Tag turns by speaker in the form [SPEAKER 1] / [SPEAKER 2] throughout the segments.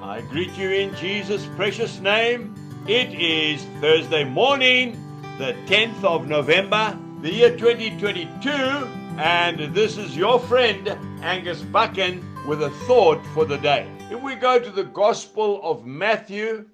[SPEAKER 1] I greet you in Jesus' precious name. It is Thursday morning, the 10th of November, the year 2022, and this is your friend, Angus Buchan, with a thought for the day. If we go to the Gospel of Matthew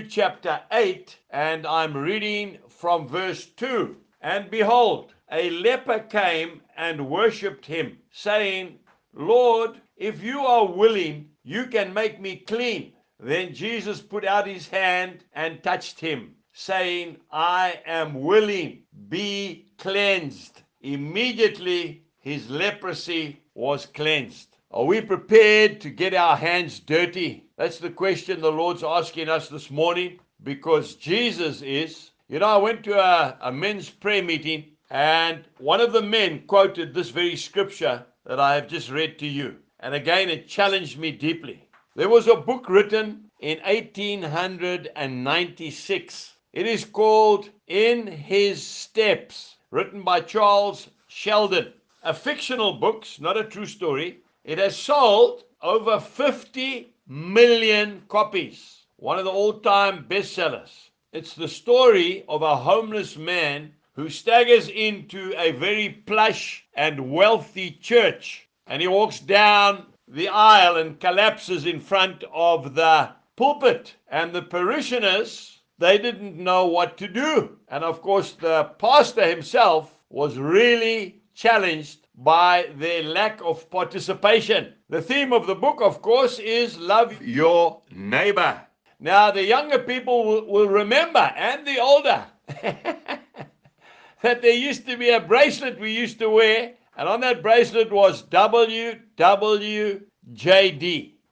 [SPEAKER 1] chapter 8, and I'm reading from verse 2. And behold, a leper came and worshipped him, saying, Lord, if you are willing, you can make me clean. Then Jesus put out his hand and touched him, saying, I am willing, be cleansed. Immediately his leprosy was cleansed. Are we prepared to get our hands dirty? That's the question the Lord's asking us this morning, because Jesus is. I went to a men's prayer meeting, and one of the men quoted this very scripture that I have just read to you. And again, it challenged me deeply. There was a book written in 1896. It is called In His Steps, written by Charles Sheldon. A fictional book, not a true story. It has sold over 50 million copies. One of the all-time bestsellers. It's the story of a homeless man who staggers into a very plush and wealthy church. And he walks down the aisle and collapses in front of the pulpit. And the parishioners, they didn't know what to do. And of course, the pastor himself was really challenged by their lack of participation. The theme of the book, of course, is love your neighbor. Now, the younger people will remember, and the older, that there used to be a bracelet we used to wear, and on that bracelet was WWJD,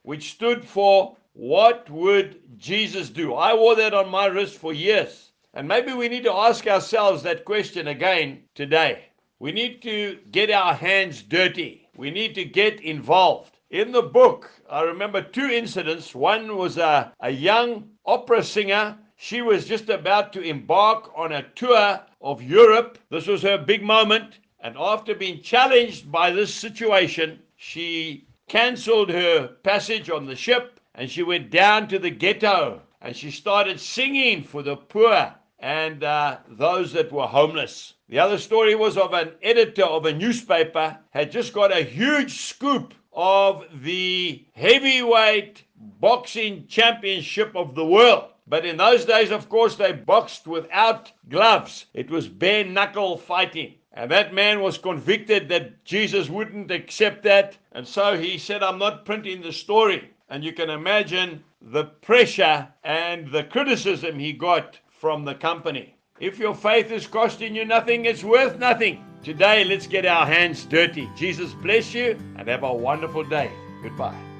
[SPEAKER 1] which stood for What Would Jesus Do? I wore that on my wrist for years. And maybe we need to ask ourselves that question again today. We need to get our hands dirty. We need to get involved. In the book, I remember two incidents. One was a young opera singer. She was just about to embark on a tour of Europe. This was her big moment. And after being challenged by this situation, she canceled her passage on the ship and she went down to the ghetto and she started singing for the poor and those that were homeless. The other story was of an editor of a newspaper had just got a huge scoop of the heavyweight boxing championship of the world. But in those days, of course, they boxed without gloves. It was bare knuckle fighting. And that man was convicted that Jesus wouldn't accept that. And so he said, I'm not printing the story. And you can imagine the pressure and the criticism he got from the company. If your faith is costing you nothing, it's worth nothing. Today, let's get our hands dirty. Jesus bless you and have a wonderful day. Goodbye.